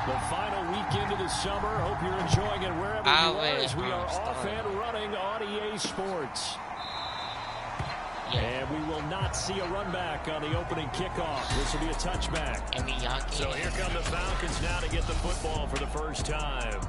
The final weekend of the summer. Hope you're enjoying it wherever you are as we are off and running on EA Sports. And we will not see a run back on the opening kickoff. This will be a touchback. So here come the Falcons now to get the football for the first time.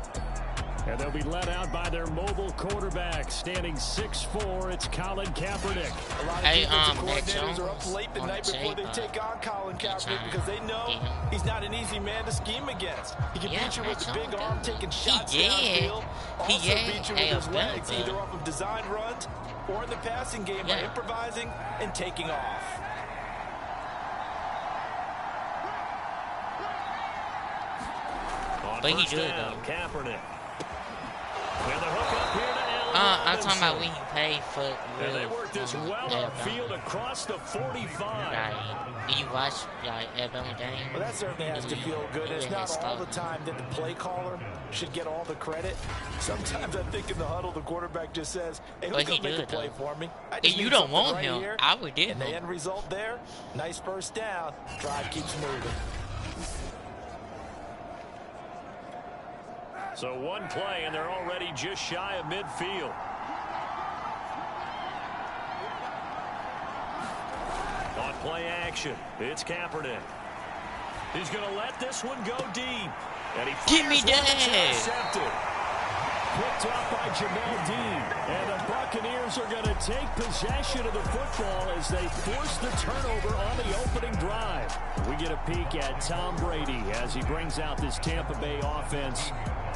And they'll be led out by their mobile quarterback, standing 6'4". It's Colin Kaepernick. A lot of defensive coordinators are up late the night before they take on Colin Kaepernick because they know he's not an easy man to scheme against. He can beat you with the big arm, taking shots downfield. Also beat you with his legs, either off of designed runs or in the passing game by improvising and taking off. But he good though. Kaepernick. And the hook up here to Allen. I'm talking about when you pay for real. And they work this well upfield across the 45. Right. Do you watch Alabama game? Well, that certainly has to feel good. It's not all the time that the play caller should get all the credit. Sometimes I think in the huddle, the quarterback just says, hey, who's going to make a play for me? If you don't want him, I would do him. And the end result there, nice first down. Drive keeps moving. So one play, and they're already just shy of midfield. On play action, it's Kaepernick. He's going to let this one go deep. And he give me that. Intercepted. Picked off by Jamel Dean. And the Buccaneers are going to take possession of the football as they force the turnover on the opening drive. We get a peek at Tom Brady as he brings out this Tampa Bay offense.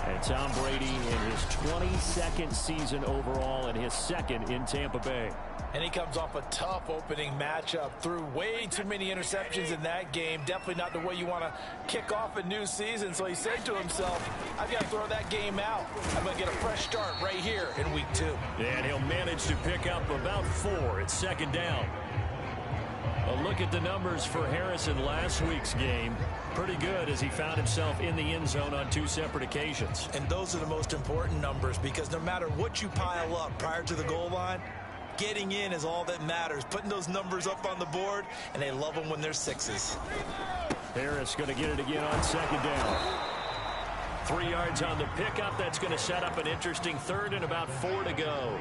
And Tom Brady in his 22nd season overall and his second in Tampa Bay. And he comes off a tough opening matchup. Threw way too many interceptions in that game. Definitely not the way you want to kick off a new season. So he said to himself, I've got to throw that game out. I'm going to get a fresh start right here in week 2. And he'll manage to pick up about 4 at second down. A look at the numbers for Harrison last week's game. Pretty good as he found himself in the end zone on 2 separate occasions. And those are the most important numbers because no matter what you pile up prior to the goal line, getting in is all that matters. Putting those numbers up on the board, and they love them when they're 6s. Harris going to get it again on second down. 3 yards on the pickup. That's going to set up an interesting third and about 4 to go.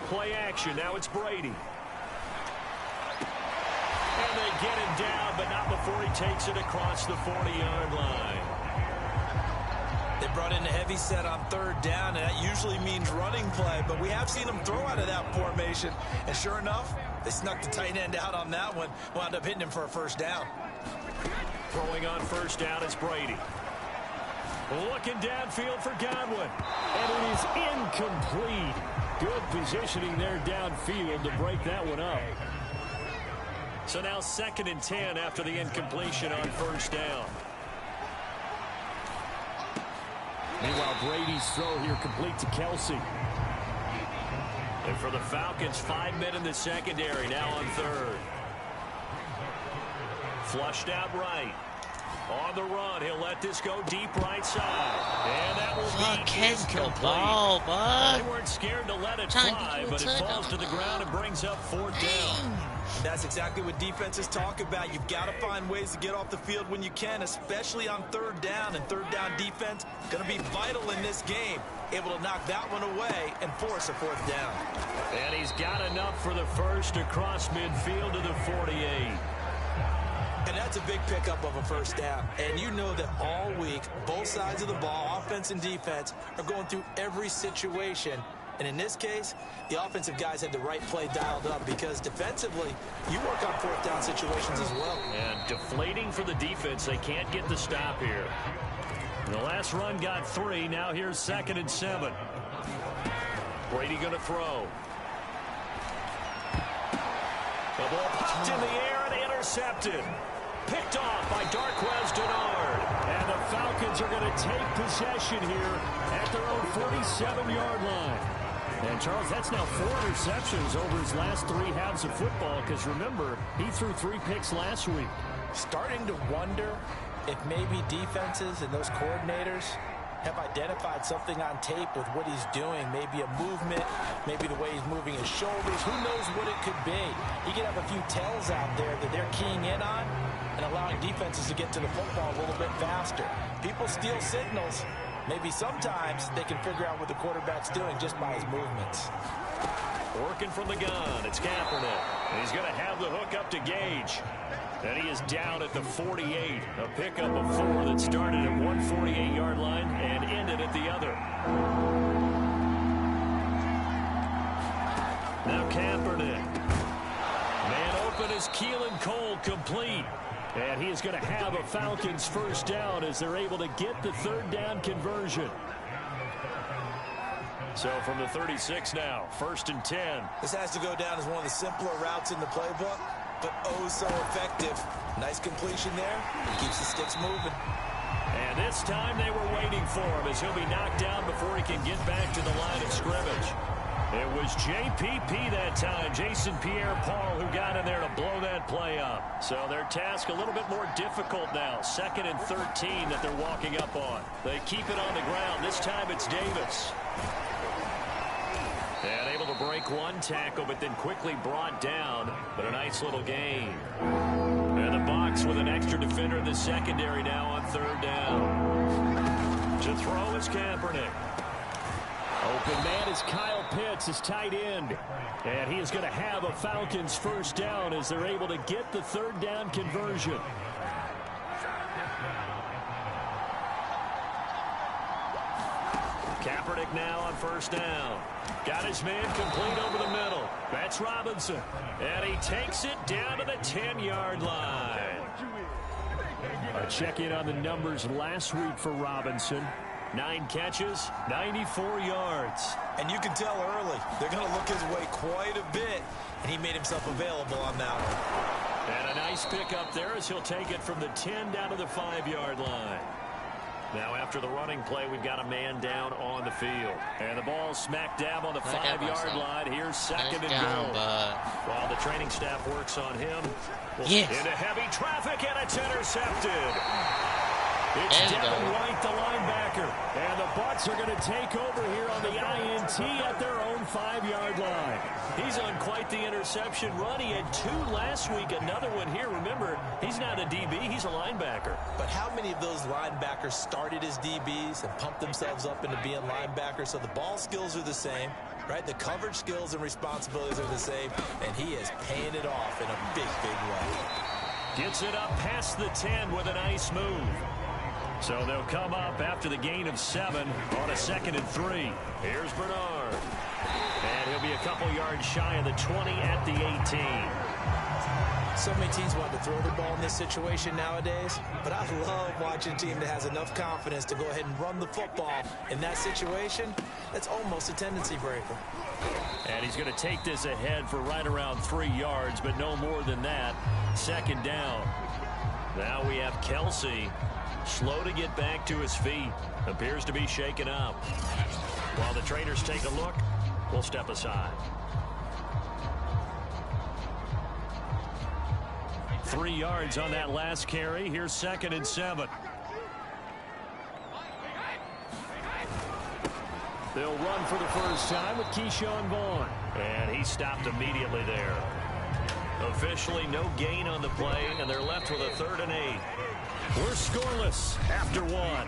Play action. Now it's Brady. And they get him down, but not before he takes it across the 40-yard line. They brought in a heavy set on 3rd down, and that usually means running play, but we have seen them throw out of that formation. And sure enough, they snuck the tight end out on that one, wound up hitting him for a first down. Throwing on first down is Brady. Looking downfield for Godwin. And it is incomplete. Good positioning there downfield to break that one up. So now 2nd and 10 after the incompletion on first down. Meanwhile, Brady's throw here complete to Kelsey. And for the Falcons, 5 men in the secondary, now on 3rd. Flushed out right. On the run, he'll let this go deep right side. And that will be incomplete. Ball, bud. They weren't scared to let it fly, but it falls to the ground and brings up 4th down. That's exactly what defenses talk about. You've got to find ways to get off the field when you can, especially on 3rd down. And 3rd down defense going to be vital in this game. Able to knock that one away and force a 4th down. And he's got enough for the first across midfield to the 48. And that's a big pickup of a first down. And you know that all week, both sides of the ball, offense and defense, are going through every situation. And in this case, the offensive guys had the right play dialed up because defensively, you work on 4th down situations as well. And deflating for the defense. They can't get the stop here. The last run got 3. Now here's 2nd and 7. Brady going to throw. The ball popped in the air and intercepted. Picked off by Darquez Denard. And the Falcons are going to take possession here at their own 47-yard line. And, Charles, that's now 4 interceptions over his last 3 halves of football because, remember, he threw 3 picks last week. Starting to wonder if maybe defenses and those coordinators have identified something on tape with what he's doing. Maybe a movement, maybe the way he's moving his shoulders. Who knows what it could be? He could have a few tells out there that they're keying in on and allowing defenses to get to the football a little bit faster. People steal signals. Maybe sometimes they can figure out what the quarterback's doing just by his movements. Working from the gun, it's Kaepernick. And he's going to have the hook up to Gage. And he is down at the 48. A pickup of 4 that started at one 48-yard line and ended at the other. Now Kaepernick. Man open is Keelan Cole, complete. And he is going to have a Falcons first down as they're able to get the third down conversion. So from the 36 now, 1st and 10. This has to go down as one of the simpler routes in the playbook, but oh so effective. Nice completion there. Keeps the sticks moving. And this time they were waiting for him as he'll be knocked down before he can get back to the line of scrimmage. It was JPP that time, Jason Pierre-Paul, who got in there to blow that play up. So their task a little bit more difficult now. 2nd and 13 that they're walking up on. They keep it on the ground. This time it's Davis. And able to break one tackle, but then quickly brought down. But a nice little gain. And the box with an extra defender in the secondary now on 3rd down. To throw is Kaepernick. Open man is Kyle Pitts, his tight end. And he is going to have a Falcons first down as they're able to get the third down conversion. Kaepernick now on 1st down. Got his man complete over the middle. That's Robinson. And he takes it down to the 10-yard line. A check-in on the numbers last week for Robinson. 9 catches, 94 yards. And you can tell early, they're going to look his way quite a bit, and he made himself available on that one. And a nice pickup there as he'll take it from the 10 down to the 5-yard line. Now after the running play, we've got a man down on the field. And the ball smack dab on the 5-yard line. Here's 2nd and goal. While the training staff works on him. Into heavy traffic, and it's intercepted. It's Devin White, the linebacker. And the Bucs are going to take over here on the INT at their own 5-yard line. He's on quite the interception run. He had 2 last week, another one here. Remember, he's not a DB, he's a linebacker. But how many of those linebackers started as DBs and pumped themselves up into being linebackers? So the ball skills are the same, right? The coverage skills and responsibilities are the same, and he is paying it off in a big, big way. Gets it up past the 10 with a nice move. So they'll come up after the gain of 7 on a 2nd and 3. Here's Bernard. And he'll be a couple yards shy of the 20 at the 18. So many teams want to throw the ball in this situation nowadays, but I love watching a team that has enough confidence to go ahead and run the football. In that situation, that's almost a tendency breaker. And he's going to take this ahead for right around 3 yards, but no more than that. 2nd down. Now we have Kelsey. Slow to get back to his feet. Appears to be shaken up. While the trainers take a look, we'll step aside. 3 yards on that last carry. Here's 2nd and 7. They'll run for the first time with Keyshawn Vaughn. And he stopped immediately there. Officially no gain on the play, and they're left with a 3rd and 8. We're scoreless after 1.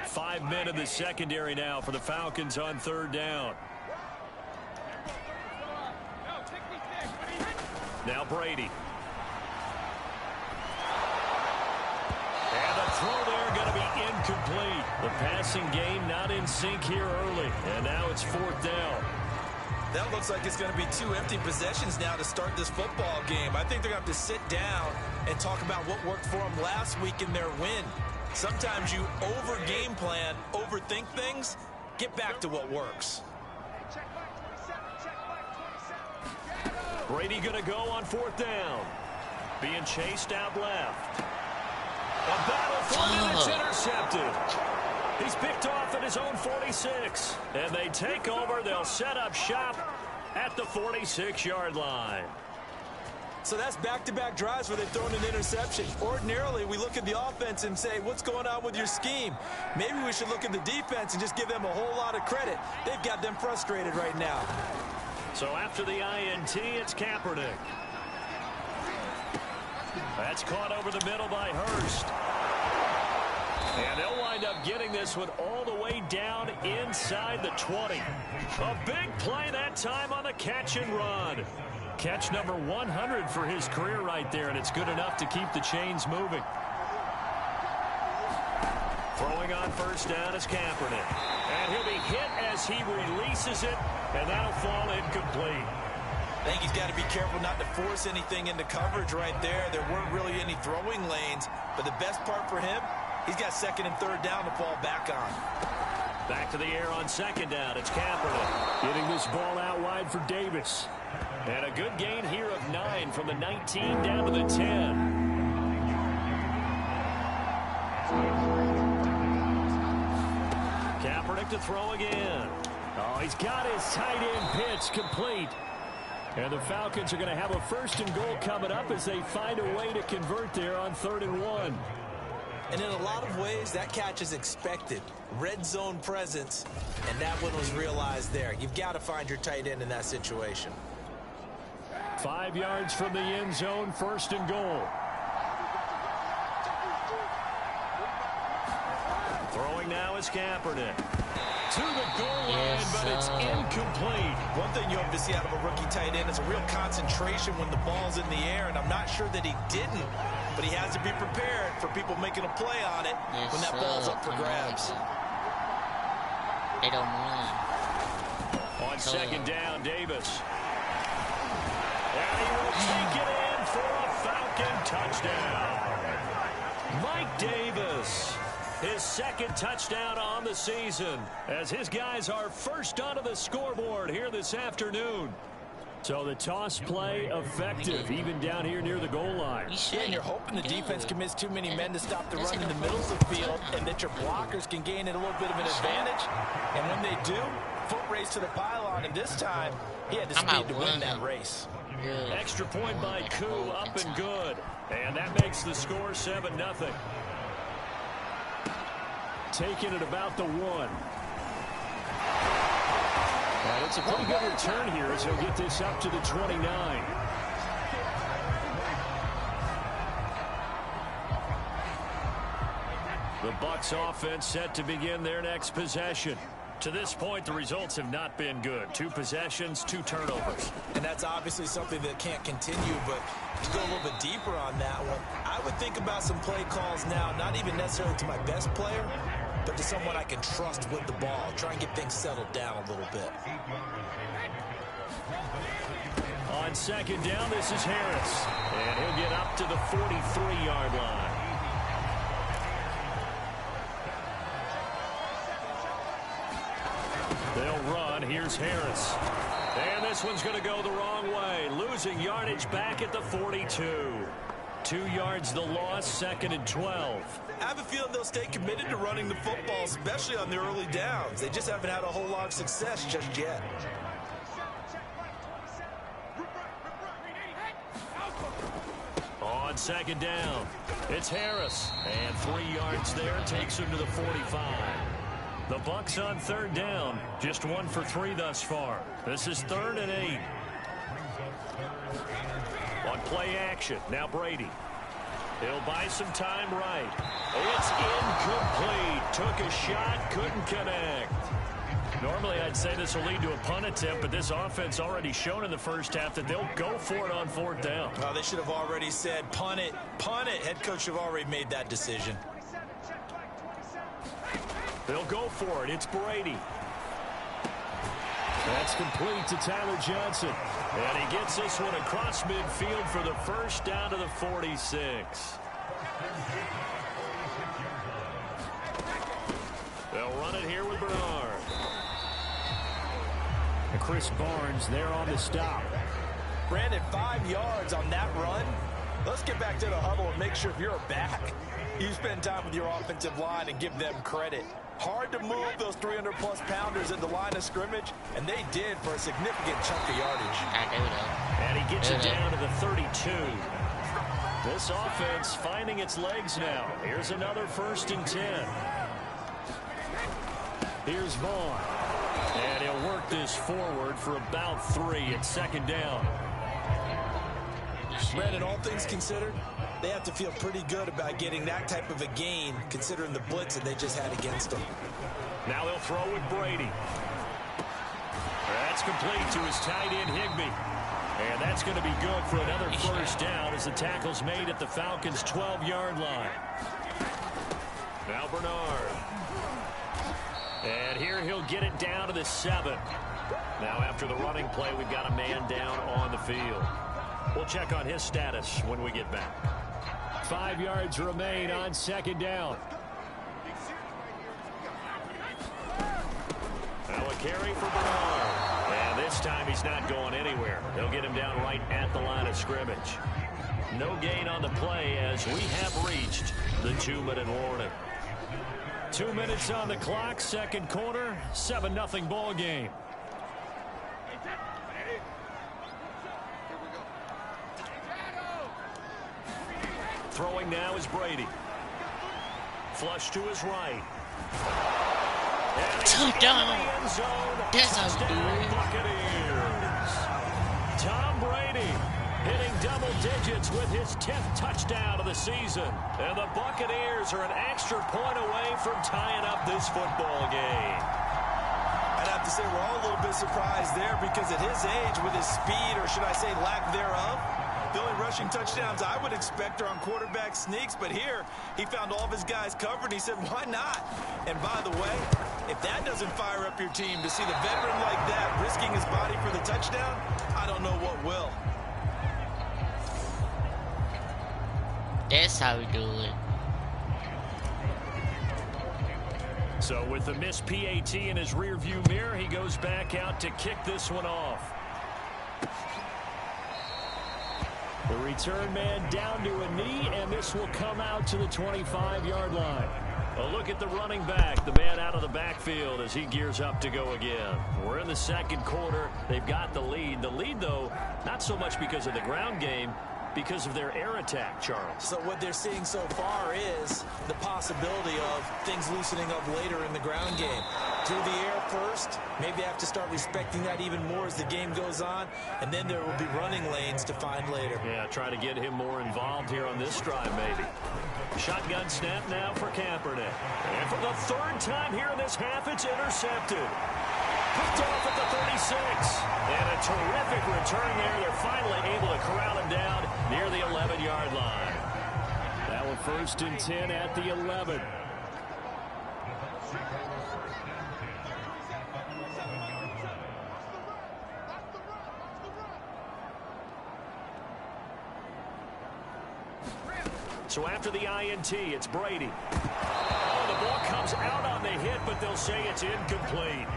Five men in the secondary now for the Falcons on 3rd down. Now Brady. And the throw there going to be incomplete. The passing game not in sync here early. And now it's 4th down. That looks like it's going to be 2 empty possessions now to start this football game. I think they're going to have to sit down and talk about what worked for them last week in their win. Sometimes you over-game plan, overthink things. Get back to what works. Brady going to go on 4th down. Being chased out left. A battle for it, and it's intercepted. He's picked off at his own 46. And they take over. They'll set up shop at the 46-yard line. So that's back-to-back drives where they've thrown an interception. Ordinarily, we look at the offense and say, what's going on with your scheme? Maybe we should look at the defense and just give them a whole lot of credit. They've got them frustrated right now. So after the INT, it's Kaepernick. That's caught over the middle by Hurst. And they'll wind up getting this one all the way down inside the 20. A big play that time on the catch and run. Catch number 100 for his career right there, and it's good enough to keep the chains moving. Throwing on first down is Kaepernick. And he'll be hit as he releases it, and that'll fall incomplete. I think he's got to be careful not to force anything into coverage right there. There weren't really any throwing lanes, but the best part for him, he's got second and third down to fall back on. Back to the air on second down. It's Kaepernick getting this ball out wide for Davis. And a good gain here of 9 from the 19 down to the 10. Kaepernick to throw again. Oh, he's got his tight end pitch complete. And the Falcons are going to have a first and goal coming up as they find a way to convert there on 3rd and 1. And in a lot of ways, that catch is expected. Red zone presence, and that one was realized there. You've got to find your tight end in that situation. 5 yards from the end zone, 1st and goal. Throwing now is Kaepernick. To the goal line, but it's incomplete. One thing you hope to see out of a rookie tight end is a real concentration when the ball's in the air, and I'm not sure that he didn't, but he has to be prepared for people making a play on it when that ball's up for grabs. They don't run. On second down, Davis. And he will take it in for a Falcon touchdown. Mike Davis. His second touchdown on the season as his guys are first onto the scoreboard here this afternoon. So the toss play effective even down here near the goal line. Yeah, you're hoping the defense can miss too many men to stop the run in the middle of the field and that your blockers can gain a little bit of an advantage. And when they do, foot race to the pylon, and this time he had the speed to win that race. Extra point by Koo, up and good. And that makes the score 7-0. Taking it about the 1. And it's a pretty good return here as he'll get this up to the 29. The Bucs offense set to begin their next possession. To this point, the results have not been good. 2 possessions, 2 turnovers. And that's obviously something that can't continue, but to go a little bit deeper on that one, I would think about some play calls now, not even necessarily to my best player, but to someone I can trust with the ball. Try and get things settled down a little bit. On second down, this is Harris. And he'll get up to the 43-yard line. They'll run. Here's Harris. And this one's going to go the wrong way. Losing yardage back at the 42. 2 yards the loss, 2nd and 12. I have a feeling they'll stay committed to running the football, especially on the early downs. They just haven't had a whole lot of success just yet. On second down, it's Harris. And 3 yards there takes him to the 45. The Bucs on 3rd down. Just 1 for 3 thus far. This is 3rd and 8. On play action, now Brady. He'll buy some time right. It's incomplete. Took a shot, couldn't connect. Normally, I'd say this will lead to a punt attempt, but this offense already shown in the first half that they'll go for it on 4th down. Oh, they should have already said, punt it, punt it. Head coach should have already made that decision. They'll go for it. It's Brady. That's complete to Tyler Johnson. And he gets this one across midfield for the first down to the 46. They'll run it here with Bernard. And Chris Barnes there on the stop. Brandon, 5 yards on that run. Let's get back to the huddle and make sure if you're a back, you spend time with your offensive line and give them credit. Hard to move those 300-plus pounders at the line of scrimmage, and they did for a significant chunk of yardage. And he gets it down to the 32. This offense finding its legs now. Here's another 1st and 10. Here's Vaughn. And he'll work this forward for about 3 at 2nd down. Brandon, all things considered, they have to feel pretty good about getting that type of a gain, considering the blitz that they just had against them. Now they'll throw with Brady. That's complete to his tight end, Higbee. And that's going to be good for another 1st down as the tackle's made at the Falcons' 12-yard line. Now Bernard. And here he'll get it down to the 7. Now after the running play, we've got a man down on the field. We'll check on his status when we get back. 5 yards remain on 2nd down. Now a carry for Bernard. And this time he's not going anywhere. They'll get him down right at the line of scrimmage. No gain on the play as we have reached the 2-minute warning. 2 minutes on the clock, 2nd quarter, 7-0 ball game. Throwing now is Brady. Flush to his right. Touchdown. That's how we do it. Buccaneers. Tom Brady hitting double digits with his 10th touchdown of the season. And the Buccaneers are an extra point away from tying up this football game. I'd have to say we're all a little bit surprised there because at his age, with his speed, or should I say lack thereof, the only rushing touchdowns I would expect are on quarterback sneaks, but here he found all of his guys covered. He said, why not? And by the way, if that doesn't fire up your team to see the veteran like that risking his body for the touchdown, I don't know what will. That's how we do it. So with the missed PAT in his rearview mirror, he goes back out to kick this one off. The return man down to a knee, and this will come out to the 25-yard line. A look at the running back, the man out of the backfield as he gears up to go again. We're in the 2nd quarter. They've got the lead. The lead, though, not so much because of the ground game, because of their air attack, Charles. So what they're seeing so far is the possibility of things loosening up later in the ground game. Through the air first, maybe have to start respecting that even more as the game goes on, and then there will be running lanes to find later. Yeah, try to get him more involved here on this drive, maybe. Shotgun snap now for Kaepernick. And for the 3rd time here in this half, it's intercepted. Picked off at the 36. And a terrific return there. They're finally able to corral him down near the 11-yard line. That one 1st and 10 at the 11. So after the INT, it's Brady. Oh, the ball comes out on the hit, but they'll say it's incomplete.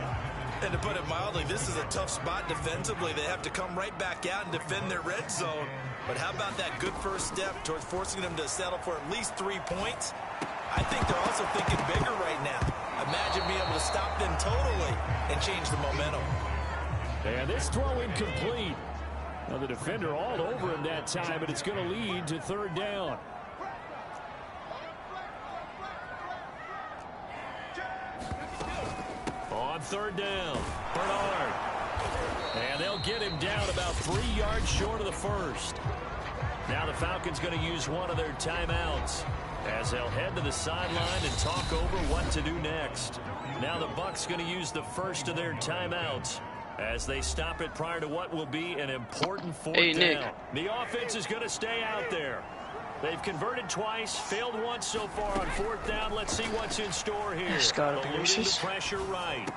And to put it mildly, this is a tough spot defensively. They have to come right back out and defend their red zone. But how about that good first step towards forcing them to settle for at least 3 points? I think they're also thinking bigger right now. Imagine being able to stop them totally and change the momentum. And this throw incomplete. Now the defender all over him that time, but it's going to lead to 3rd down. On 3rd down, Bernard. And they'll get him down about 3 yards short of the 1st. Now the Falcons going to use one of their timeouts as they'll head to the sideline and talk over what to do next. Now the Bucs going to use the 1st of their timeouts as they stop it prior to what will be an important 4th down. The offense is going to stay out there. They've converted twice, failed once so far on 4th down. Let's see what's in store here. Eluding the pressure right.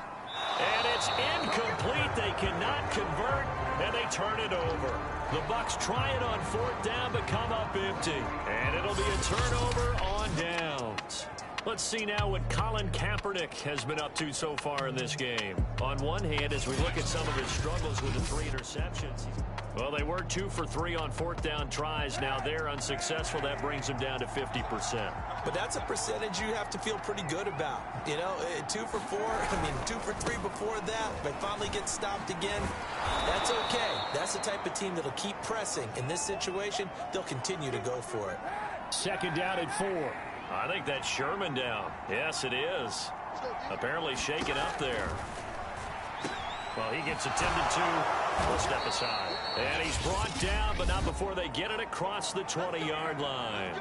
And it's incomplete. They cannot convert, and they turn it over. The Bucs try it on 4th down, but come up empty. And it'll be a turnover on downs. Let's see now what Colin Kaepernick has been up to so far in this game. On one hand, as we look at some of his struggles with the 3 interceptions, Well, they were 2 for 3 on 4th down tries. Now they're unsuccessful. That brings them down to 50%. But that's a percentage you have to feel pretty good about. You know, 2 for 4, 2 for 3 before that. But finally get stopped again. That's okay. That's the type of team that'll keep pressing. In this situation, they'll continue to go for it. 2nd down at 4. I think that's Sherman down. Yes, it is. Apparently shaken up there. Well, he gets attended to. We'll step aside. And he's brought down, but not before they get it across the 20-yard line.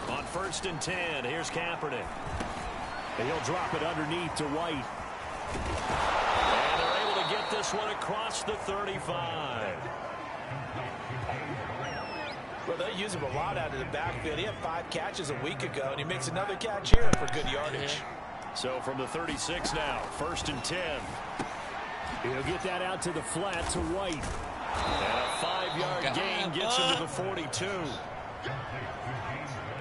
On 1st and 10, here's Kaepernick. And he'll drop it underneath to White. And they're able to get this one across the 35. Well, they use him a lot out of the backfield. He had 5 catches a week ago, and he makes another catch here for good yardage. So from the 36 now, 1st and 10. He'll get that out to the flat to White. And a 5-yard gain gets him to the 42.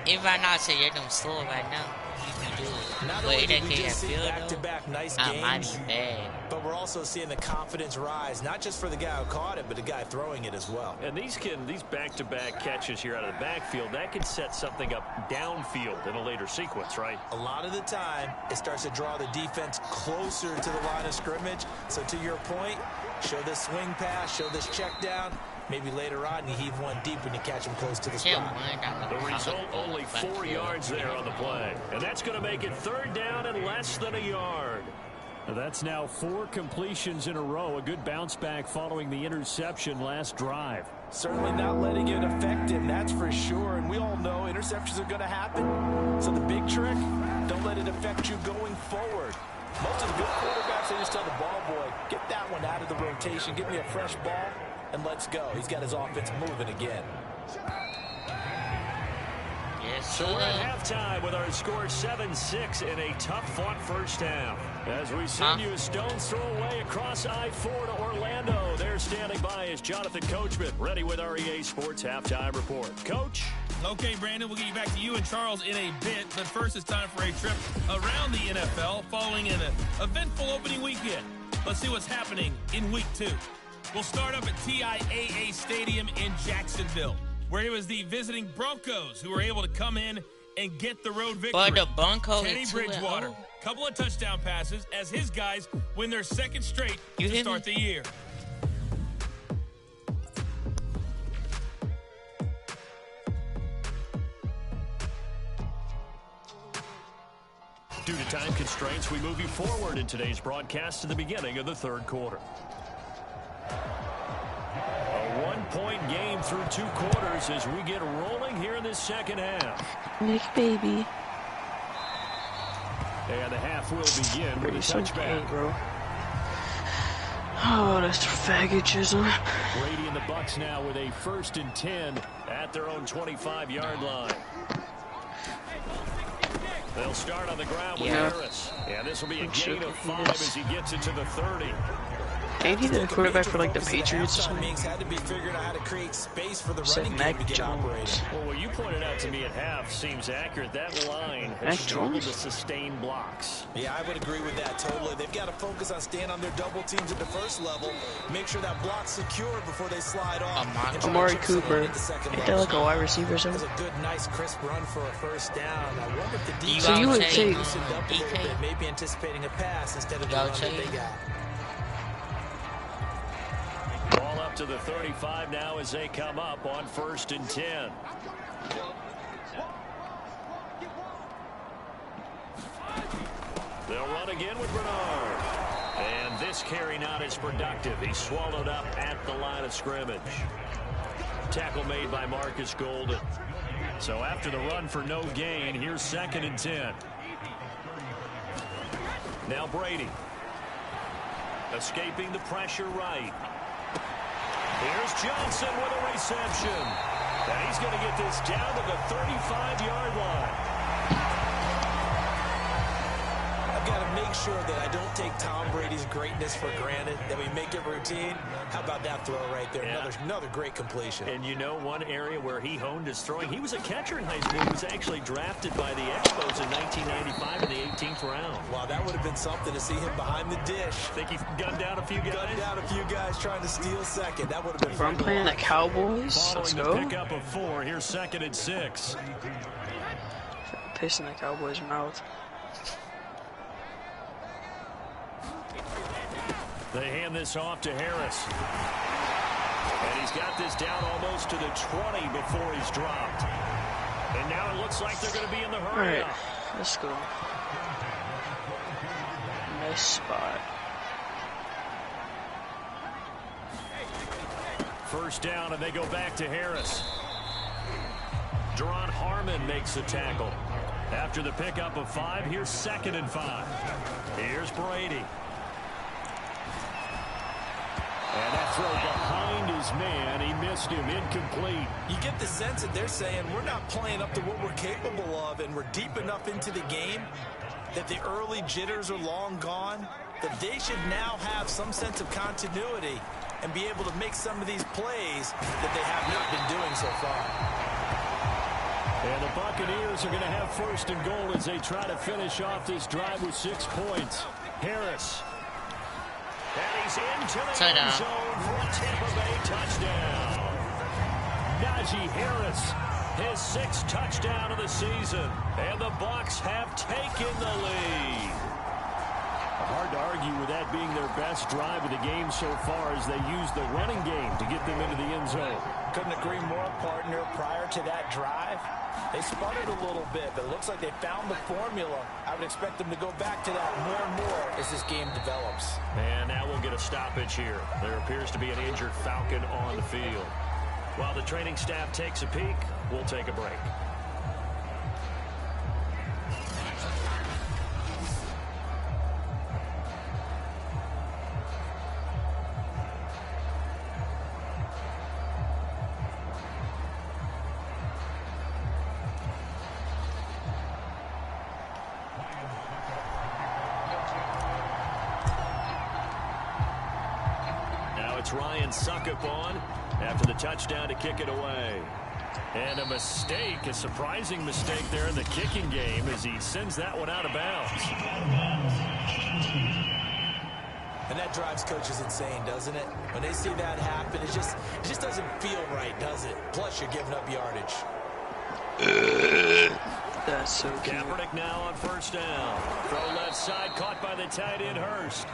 If I not say you're gonna slow right now, you can do it. Not only did we just see back-to-back nice games, but we're also seeing the confidence rise, not just for the guy who caught it, but the guy throwing it as well. And these back-to-back catches here out of the backfield, that can set something up downfield in a later sequence, right? A lot of the time, it starts to draw the defense closer to the line of scrimmage. So to your point, show this swing pass, show this check down. Maybe later on you heave one deep when you catch him close to the spot. The result, only 4 yards there on the play. And that's going to make it 3rd down and less than a yard. That's now 4 completions in a row. A good bounce back following the interception last drive. Certainly not letting it affect him, that's for sure. And we all know interceptions are going to happen. So the big trick, don't let it affect you going forward. Most of the good quarterbacks, they just tell the ball boy, get that one out of the rotation, give me a fresh ball, and let's go. He's got his offense moving again. Yes, so we're at halftime with our score 7-6 in a tough-fought 1st half. As we send you a stone's throw away across I-4 to Orlando. There standing by is Jonathan Coachman, ready with our EA Sports Halftime Report. Coach? Okay, Brandon, we'll get you back to you and Charles in a bit. But first, it's time for a trip around the NFL following an eventful opening weekend. Let's see what's happening in Week 2. We'll start up at TIAA Stadium in Jacksonville, where it was the visiting Broncos who were able to come in and get the road victory. But the Broncos, Teddy Bridgewater, couple of touchdown passes as his guys win their 2nd straight to start the year. Due to time constraints, we move you forward in today's broadcast to the beginning of the 3rd quarter. A 1-point game through 2 quarters as we get rolling here in this 2nd half. Nick baby. And the half will begin with a touchback. Bro. Oh, that's faggotism. Brady and the Bucs now with a 1st and 10 at their own 25-yard line. They'll start on the ground with Harris. And this will be a gain of 5 as he gets it to the 30. Ain't he the quarterback for like the Patriots or something? Had to be figuring out how to create space for the running game Mac to get Jones. Well, what you pointed out to me at half seems accurate. That line has struggled to sustain blocks. Yeah, I would agree with that totally. They've got to focus on staying on their double teams at the 1st level. Make sure that block's secure before they slide off. Amari Cooper. Ain't that like a wide receiver or something? That's a good, nice, crisp run for a 1st down. I wonder if the defense so you would take loosened up a little bit, maybe anticipating a pass instead of the run that they got. Ball up to the 35 now as they come up on 1st and 10. They'll run again with Bernard. And this carry not as productive. He's swallowed up at the line of scrimmage. Tackle made by Marcus Golden. So after the run for no gain, here's 2nd and 10. Now Brady. Escaping the pressure right. Here's Johnson with a reception. And he's going to get this down to the 35-yard line. I've got to make sure that I don't take Tom Brady's greatness for granted, that we make it routine. How about that throw right there? Yeah. Another great completion. And you know one area where he honed his throwing? He was a catcher in high school. He was actually drafted by the Expos in 1995 in the 18th round. Wow, that would have been something to see him behind the dish. Think he gunned down a few guys? Gunned down a few guys trying to steal second. That would have been fun. I'm playing the Cowboys. Let's go. Following the pickup of 4. Here's 2nd and 6. Pissing the Cowboys' mouth. They hand this off to Harris. And he's got this down almost to the 20 before he's dropped. And now it looks like they're going to be in the hurry. All right, let's go. Nice spot. First down, and they go back to Harris. Deron Harmon makes the tackle. After the pickup of 5, here's 2nd and 5. Here's Brady. And that throw behind his man. He missed him. Incomplete. You get the sense that they're saying we're not playing up to what we're capable of, and we're deep enough into the game that the early jitters are long gone, that they should now have some sense of continuity and be able to make some of these plays that they have not been doing so far. And the Buccaneers are going to have 1st and goal as they try to finish off this drive with 6 points. Harris. And he's into the end zone for a Tampa Bay touchdown. Najee Harris, his 6th touchdown of the season. And the Bucs have taken the lead. Hard to argue with that being their best drive of the game so far as they use the running game to get them into the end zone. Couldn't agree more, partner. Prior to that drive, they sputtered a little bit, but it looks like they found the formula. I would expect them to go back to that more and more as this game develops. And now we'll get a stoppage here. There appears to be an injured Falcon on the field. While the training staff takes a peek, we'll take a break. Ryan Suckup on after the touchdown to kick it away. And a mistake, a surprising mistake there in the kicking game as he sends that one out of bounds. And that drives coaches insane, doesn't it? When they see that happen, it just doesn't feel right, does it? Plus, you're giving up yardage. That's so cute. Kaepernick now on 1st down. Throw left side, caught by the tight end Hurst.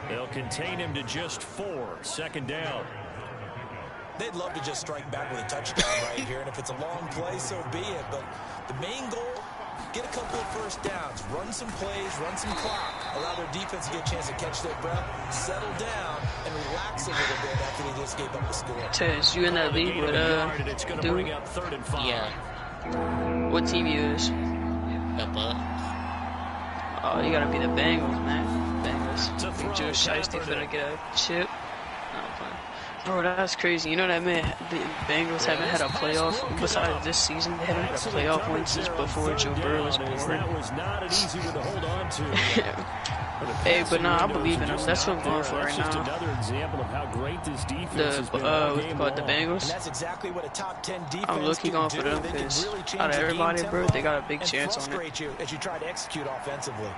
They'll contain him to just 4. 2nd down. They'd love to just strike back with a touchdown right here, and if it's a long play, so be it. But the main goal, get a couple of 1st downs, run some plays, run some clock, allow their defense to get a chance to catch their breath, settle down, and relax a little bit after they just gave up the score. Tez, you in that league with dude? Yeah. What team you use? The Bucs. Oh, you gotta be the Bengals, man. Bengals. Josh Shiesty finna get a chip. No, I'm playing. Bro, that's crazy. You know that, man? The Bengals haven't had a playoff besides this season. They haven't had a playoff win since before Joe Burrow was born. That was not an easy one to hold on to. Hey, but nah, I believe in them. That's what I'm going for right now. Another example of how great this defense has been. The Bengals. And that's exactly what a top 10 defense I'm looking on for them because out of everybody, bro, they got a big chance on it. You as you try to execute offensively.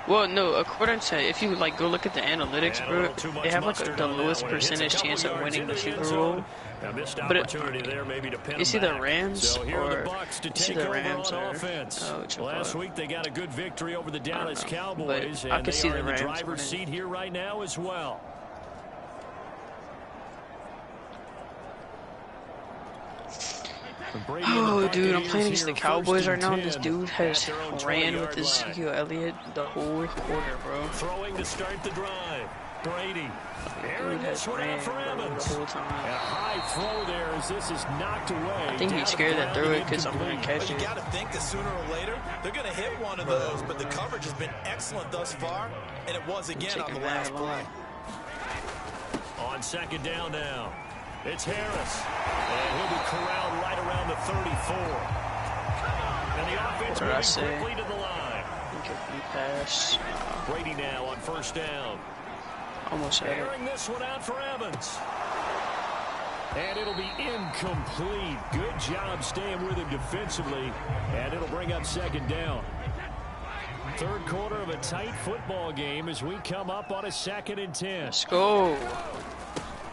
Well, no, according to, if you like go look at the analytics, bro, they have like the lowest percentage chance of winning the Super Bowl. But you see the Rams or you see the Rams or last week they got a good victory over the Dallas Cowboys, I and see they are the in the Rams driver's seat here right now as well. Oh, dude, I'm playing against the Cowboys right now, and this dude has ran with Ezekiel Elliott the whole quarter, bro. Throwing to start the drive. Brady. Dude has ran the whole time. A high throw there as this is knocked away. I think he's scared to throw it because I'm going to catch it. You got to think that sooner or later they're going to hit one of those, but the coverage has been excellent thus far, and it was again on the last play. On 2nd down now. It's Harris, and he'll be corralled right around the 34. And the offense moving quickly to the line. incomplete pass. Brady now on first down. Almost had it. Airing this one out for Evans. And it'll be incomplete. Good job staying with him defensively. And it'll bring up second down. Third quarter of a tight football game as we come up on a 2nd and 10. Let's go.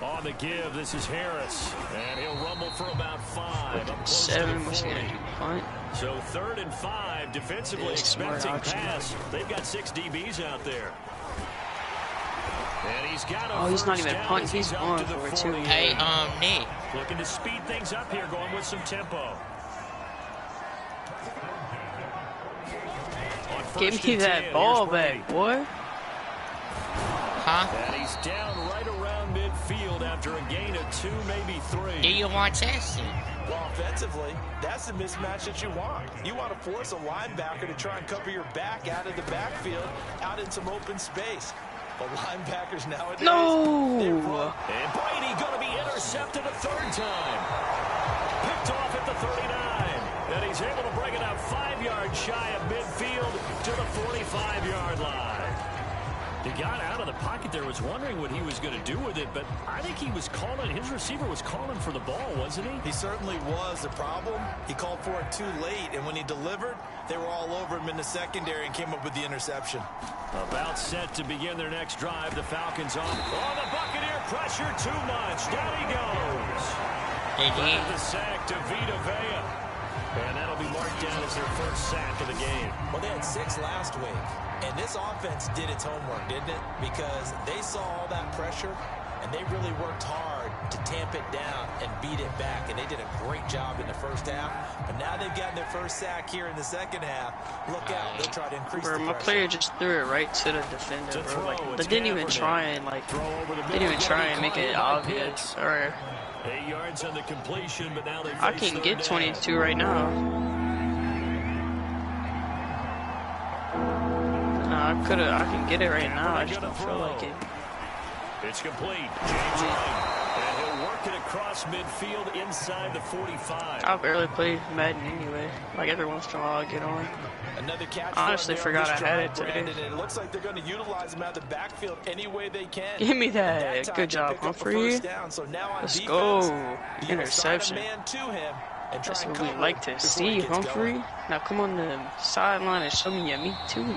On the give, this is Harris. And he'll rumble for about 5. Up close 7. to What's he gonna do? Punt? So 3rd and 5, defensively expecting pass. They've got 6 DBs out there. And he's got a he's not even punting. He's going for it too. Hey, Nick. Looking to speed things up here, going with some tempo. Give me that ball back, boy. Huh? And he's down right around midfield after a gain of 2, maybe 3. Do you want testing? Well, offensively, that's the mismatch that you want. You want to force a linebacker to try and cover your back out of the backfield, out in some open space. But linebackers nowadays... No! And Brady going to be intercepted a 3rd time. Picked off at the 39. And he's able to bring it up 5 yards shy of midfield to the 45-yard line. He got out of the pocket there, was wondering what he was going to do with it, but I think he was calling, his receiver was calling for the ball, wasn't he? He certainly was. The problem, he called for it too late, and when he delivered, they were all over him in the secondary and came up with the interception. About set to begin their next drive. The Falcons off. Oh, the Buccaneer pressure too much. Down he goes. Right the sack to Vita Vea. And that'll be marked down as their first sack of the game. Well, they had 6 last week. And this offense did its homework, didn't it? Because they saw all that pressure, and they really worked hard to tamp it down and beat it back. And they did a great job in the first half. But now they've gotten their first sack here in the second half. Look out. They'll try to increase the pressure. My player just threw it right to the defender, bro. Like, they didn't even try and, make it obvious. Or 8 yards on the completion, but now they I can get 22 right now. I can get it right now. I just don't feel like it. It's complete. James White. And he'll work it across midfield inside the 45. I barely play Madden anyway. Like every once in a while I get on. Another catch. I honestly forgot I had it today. And it looks like they're going to utilize him out of the backfield any way they can. Give me that. Good job, Humphrey. So let's go. Interception. That's what we like to see, Humphrey. Now come on the sideline and show me your meat too.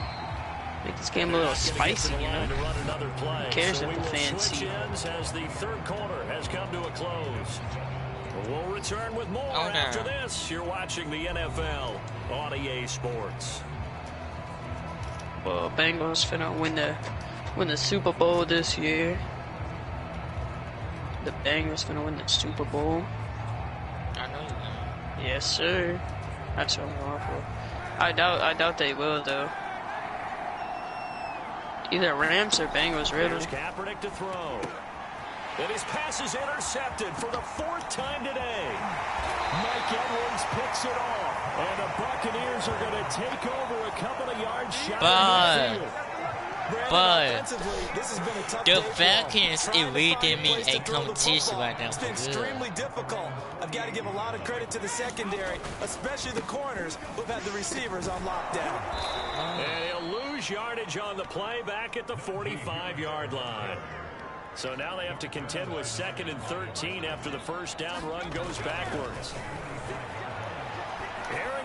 Make this game a little spicy, you know. Who cares if the fans see? As the third quarter has come to a close. We'll return with more after this. You're watching the NFL on EA Sports. Well, Bengals finna win the Super Bowl this year. The Bengals finna win the Super Bowl. I know you will. Yes, sir. That's what I'm going for. I doubt they will though. Either Rams or Bengals, really. Here's Kaepernick to throw. And his pass is intercepted for the 4th time today. Mike Edwards picks it off. And the Buccaneers are going to take over a couple of yards shy. But the Falcons is leading me a competition right now. It's extremely difficult. I've got to give a lot of credit to the secondary, especially the corners who've had the receivers on lockdown. And he'll lose yardage on the play back at the 45-yard line. So now they have to contend with 2nd and 13 after the first down run goes backwards.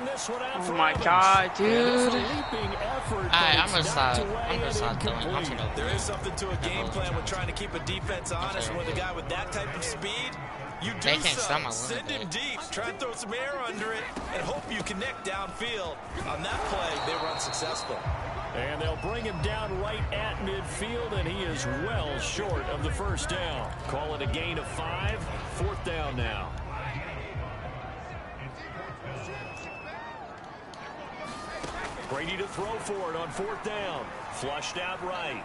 This one out oh my God, dude. I'm gonna start doing. There is something to a game plan with trying to keep a defense honest. With a guy with that type of speed, you do something. Send him deep, try and throw some air under it, and hope you connect downfield. On that play, they were unsuccessful. And they'll bring him down right at midfield, and he is well short of the first down. Call it a gain of 5, 4th down now. Brady to throw for it on 4th down. Flushed out right.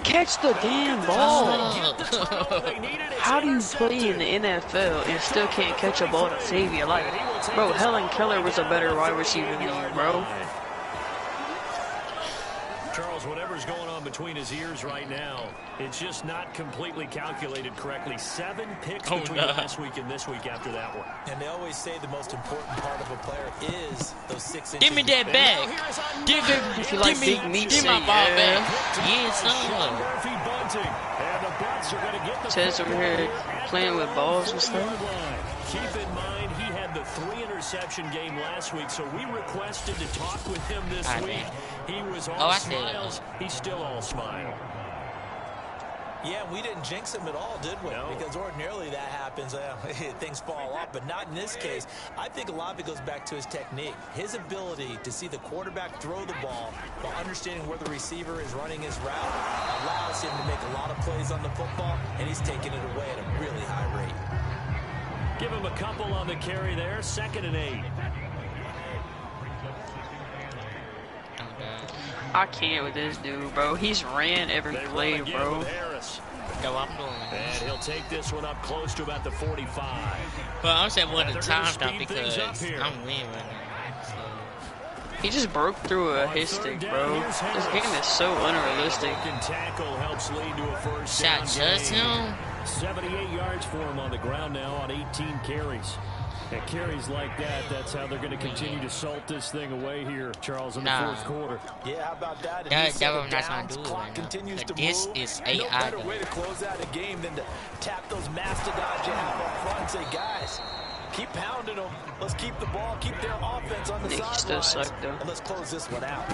Catch the damn ball. How do you play in the NFL and still can't catch a ball to save your life? Bro, Helen Keller was a better wide receiver than you, bro. Charles, whatever's going on between his ears right now, it's just not completely calculated correctly. 7 picks between last week and this week after that one. And they always say the most important part of a player is those 6 inches. Give me that back. Give me my ball back. Yes, Ted's over here playing with balls and stuff. Keep in mind, he had the 3-interception game last week, so we requested to talk with him this week. He was all smiles. He's still all smile. Yeah, we didn't jinx him at all, did we? No. Because ordinarily that happens, things fall off, but not in this case. I think a lot of it goes back to his technique. His ability to see the quarterback throw the ball while understanding where the receiver is running his route allows him to make a lot of plays on the football, and he's taking it away at a really high rate. Give him a couple on the carry there, 2nd and 8. I can't with this dude, bro. He's ran every play, bro. And he'll take this one up close to about the 45. But I'm saying one at a time now because I'm winning right now. So. He just broke through a hit stick, bro. This game is so unrealistic. Tackle helps lead to a first down. Shot just him. 78 yards for him on the ground now on 18 carries. And carries like that, that's how they're going to continue to salt this thing away here, Charles, in the 4th quarter. Yeah, how about that? That's what I'm not going to do right now. This is AI. No better way to close out a game than to tap those mastodons you have up front and say, guys, keep pounding them. Let's keep the ball, keep their offense on the sidelines, and let's close this one out.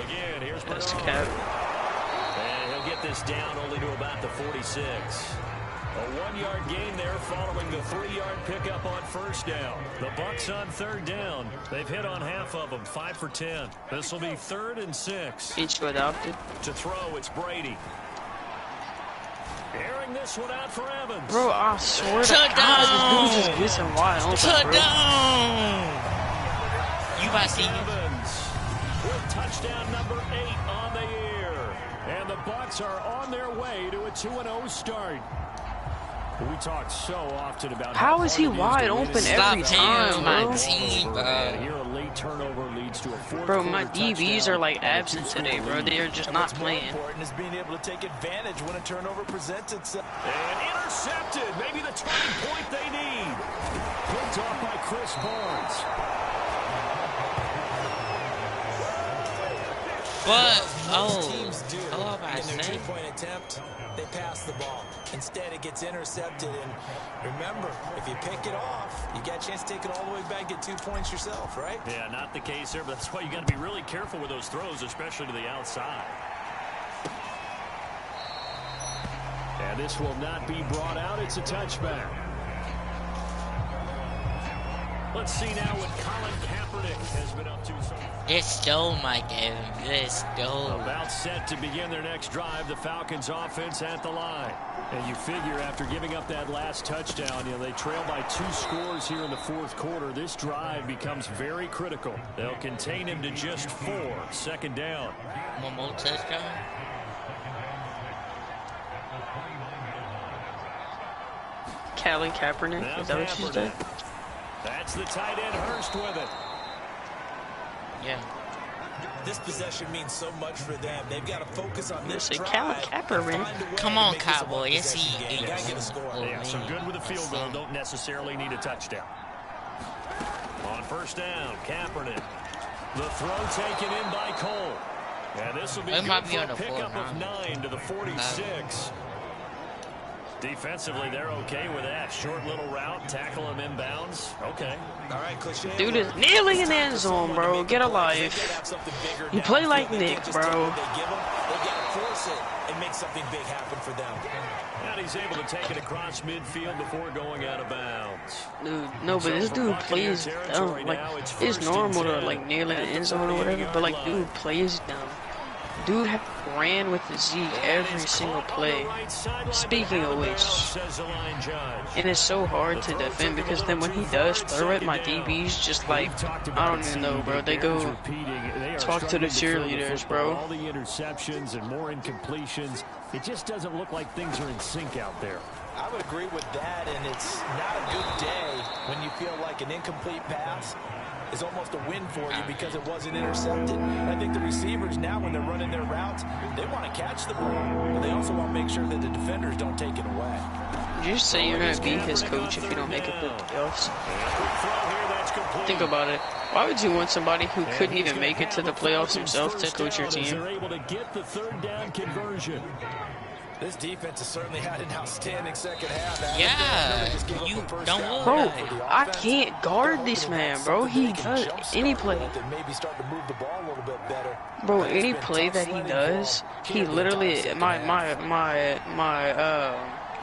Again, here's That's cap. And he'll get this down only to about the 46. A 1-yard gain there following the 3-yard pickup on first down. The Bucs on 3rd down. They've hit on half of them, 5 for 10. This will be 3rd and 6. Each adopted. To throw, it's Brady. Airing this one out for Evans. Bro, I swear to God, this dude just gets wide open, Touchdown! You might see Evans with touchdown number 8 on the year. And the Bucs are on their way to a 2-0 start. We talk so often about how is he wide open every time, bro? Here a late turnover leads to a 4th. Bro, my DBs are like absent today, bro. They are just not playing. Important is being able to take advantage when a turnover presents itself. And intercepted, maybe the turning point they need. Picked off by Chris Barnes. But teams do in their 2-point attempt, they pass the ball. Instead, it gets intercepted. And remember, if you pick it off, you got a chance to take it all the way back, get 2 points yourself, right? Yeah, not the case there, but that's why you got to be really careful with those throws, especially to the outside. And this will not be brought out. It's a touchback. Let's see now what Colin Kaepernick has been up to. Let's go, Mike Evans. Let's go. About set to begin their next drive. The Falcons offense at the line. And you figure after giving up that last touchdown, they trail by 2 scores here in the 4th quarter. This drive becomes very critical. They'll contain him to just 4. 2nd down. One more touchdown. Colin Kaepernick, is that what you said? That's the tight end Hurst with it. Yeah. This possession means so much for them. They've got to focus on this drive. Come on, Cowboy. Yes, he is. So good with a field goal. Don't necessarily need a touchdown. On first down, Kaepernick. The throw taken in by Cole. And this will be good for a pickup of 9 to the 46. Defensively, they're okay with that. Short little route, tackle him inbounds. Okay. All right, cliche. Dude is kneeling in the end zone, bro. Get a life. You play like Nick, bro. They got to force it and make something big happen for them. And he's able to take it across midfield before going out of bounds. Dude, no, but this dude plays dumb. Like, it's normal to like kneel in the end zone or whatever, but like, dude plays dumb. Dude ran with the Z every single play. Speaking of which, and it's so hard to defend because then when he does throw it, my DBs just like, I don't even know, bro. They go talk to the cheerleaders, bro. All the interceptions and more incompletions. It just doesn't look like things are in sync out there. I would agree with that, and it's not a good day when you feel like an incomplete pass is almost a win for you because it wasn't intercepted. I think the receivers now, when they're running their routes, they want to catch the ball, but they also want to make sure that the defenders don't take it away. Did you say you're going to be his coach if you don't make it to the playoffs? Think about it. Why would you want somebody who couldn't even make it to the playoffs himself to coach your team? This defense has certainly had an outstanding second half. Yeah, you don't worry. Bro, I can't guard this man, bro. He does any play. Bro, any play that he does, he literally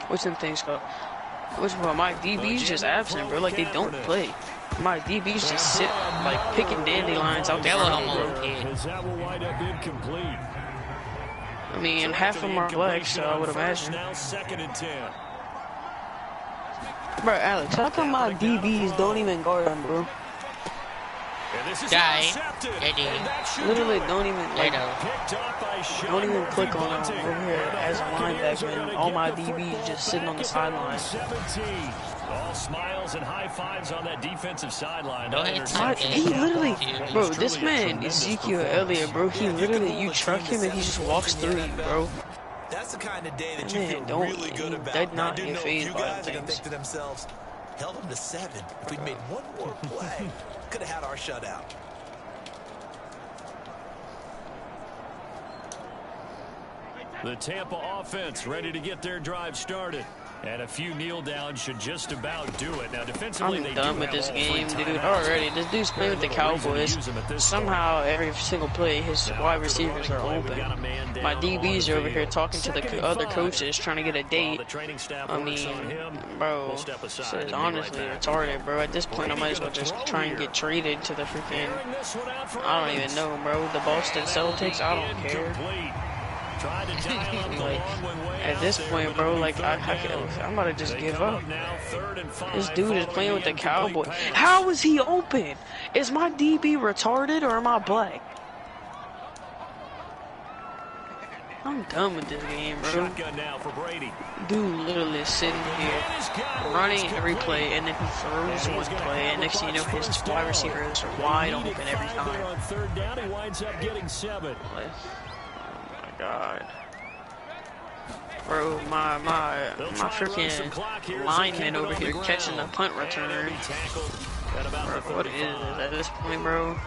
what's them things called? My DB's just absent, bro. Like they don't play. My DB's just sit like picking dandelions out there. I mean, half of them are black, so I would imagine. Bro, Alex, how come my DBs don't even guard them, bro? Literally don't even don't even click on them over here as a linebacker, and all my DBs just sitting on the sideline. All smiles and high fives on that defensive sideline. He literally, bro, this man, Ezekiel Elliott, bro, he literally, you truck him and he just walks through you, bro. That's the kind of day that you feel really good about. They're not get phased by guys are gonna think to themselves, held him to 7. If we'd made one more play, could have had our shutout. The Tampa offense ready to get their drive started. And a few kneel downs should just about do it. Now, defensively, I'm done with this game, dude. Already, this dude's playing with the Cowboys. Somehow, every single play, his wide receivers are open. My DBs are over here talking to the other coaches, trying to get a date. I mean, bro, this is honestly retarded, bro. At this point, I might as well just try and get traded to the freaking, I don't even know, bro. The Boston Celtics, I don't care. Like, at this point, bro, like, I'm about to just give up. This dude is playing with the Cowboys. How is he open? Is my DB retarded or am I black? I'm done with this game, bro. Dude literally sitting here, running every play, and then he throws one play, and next thing you know, his wide receivers are wide open every time. God. Bro, my freaking lineman over here catching the punt return. Bro, what is it at this point, bro?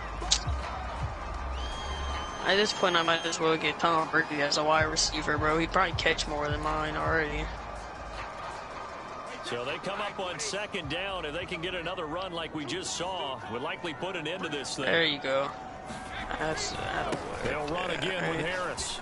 At this point, I might as well get Tom Brady as a wide receiver, bro. He'd probably catch more than mine already. So they come up on second down, and they can get another run like we just saw. Would likely put an end to this thing. There you go. They'll run again with Harris.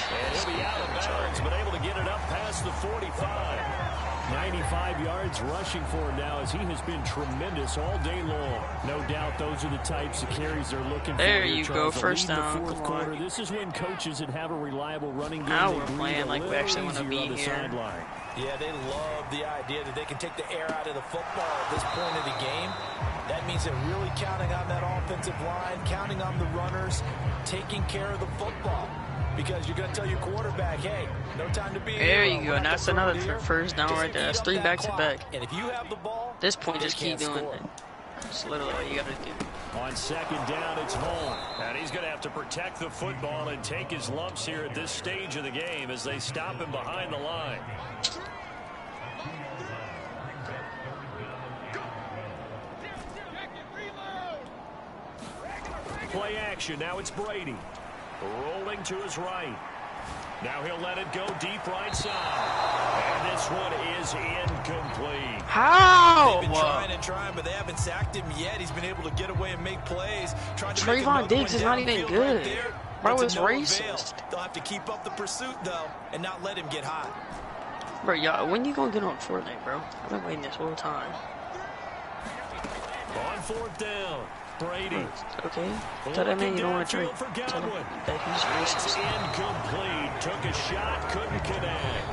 And he'll be out of bounds, but able to get it up past the 45. 95 yards rushing for him now, as he has been tremendous all day long. No doubt those are the types of carries they're looking for. There you go, first down. Fourth quarter. This is when coaches that have a reliable running game. Now we're playing like we actually want to be here. Yeah, they love the idea that they can take the air out of the football at this point of the game. That means they're really counting on that offensive line, counting on the runners, taking care of the football. Because you're going to tell your quarterback, hey, no time to be here. There you go, and that's another first down right there. That's 3 back-to-back. And if you have the ball, at this point, just keep doing it. That's literally all you got to do. On second down, it's home. And he's going to have to protect the football and take his lumps here at this stage of the game as they stop him behind the line. Play action. Now it's Brady. Rolling to his right. Now he'll let it go deep right side. And this one is incomplete. How? They've been trying and trying, but they haven't sacked him yet. He's been able to get away and make plays. Trayvon Diggs is not even good. Bro, it's racist. They'll have to keep up the pursuit, though, and not let him get hot. Bro, y'all, when you gonna get on Fortnite, bro? I've been waiting this whole time. On fourth down. Brady. Okay. Tell that man you don't want to trade. Tell him that he's racist. Incomplete. Took a shot, couldn't connect.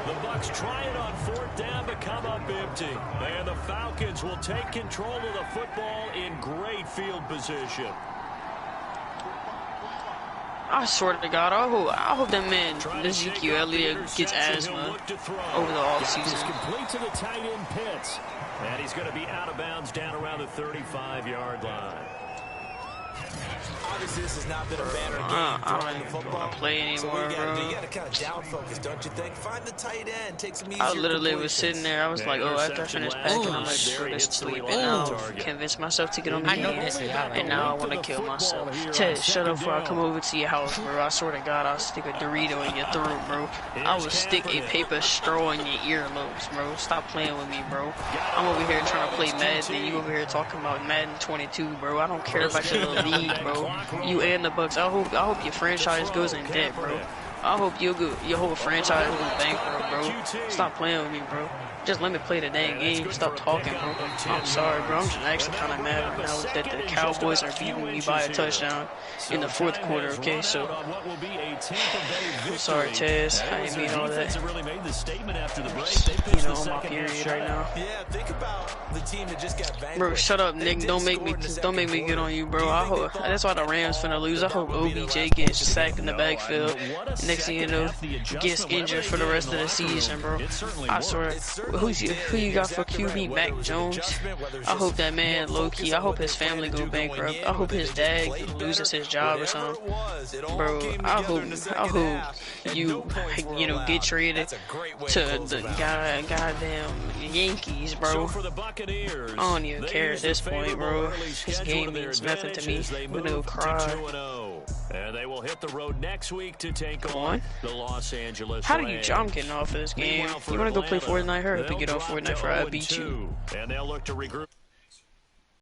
The Bucs try it on fourth down to come up empty. And the Falcons will take control of the football in great field position. I swear to God, I hope that man Ezekiel Elliott gets asthma over the offseason. Complete to the tight end Pitts. And he's going to be out of bounds down around the 35-yard line. Obviously, this has not been a banner game. I don't even want to play anymore, so bro. You got to kind of down focus, don't you think? Find the tight end, take some easier I literally was sitting there. I was like, oh, after I finish packing, I'm like, screw this sleep. And now I convinced myself to get on the game. And now I want to kill myself. Ted, shut up before I come over to your house, bro. I swear to God, I'll stick a Dorito in your throat, bro. I will stick a paper straw in your earlobes, bro. Stop playing with me, bro. I'm over here trying to play Madden, and you over here talking about Madden 22, bro. I don't care about your little league, bro. You and the Bucks. I hope your franchise goes in debt, bro. I hope your whole franchise goes bankrupt, bro. Stop playing with me, bro. Just let me play the dang game. Stop talking, bro. I'm sorry, bro. I'm just actually kind of mad right now that the Cowboys are beating me by a touchdown in the fourth quarter, okay? So, I'm sorry, Tez. I didn't mean all that. You know, I'm off period right now. Yeah, think about the team that just got bankrupt. Bro, shut up, Nick. Don't make me get on you, bro. I hope that's why the Rams finna lose. I hope OBJ gets sacked in the backfield. Next thing you know, gets injured for the rest of the season, bro. I swear. Who you got for QB? Mac Jones? I hope that man, low-key, I hope his family go bankrupt. I hope his dad loses his job or something. Bro, I hope you get traded to the goddamn Yankees, bro. I don't even care at this point, bro. This game means nothing to me. I'm gonna cry. And they will hit the road next week to take on the Los Angeles How do you Rams. jump getting off of this game? You wanna go play Fortnite? Hurry up and get off Fortnite before I beat you. And they'll look to regroup.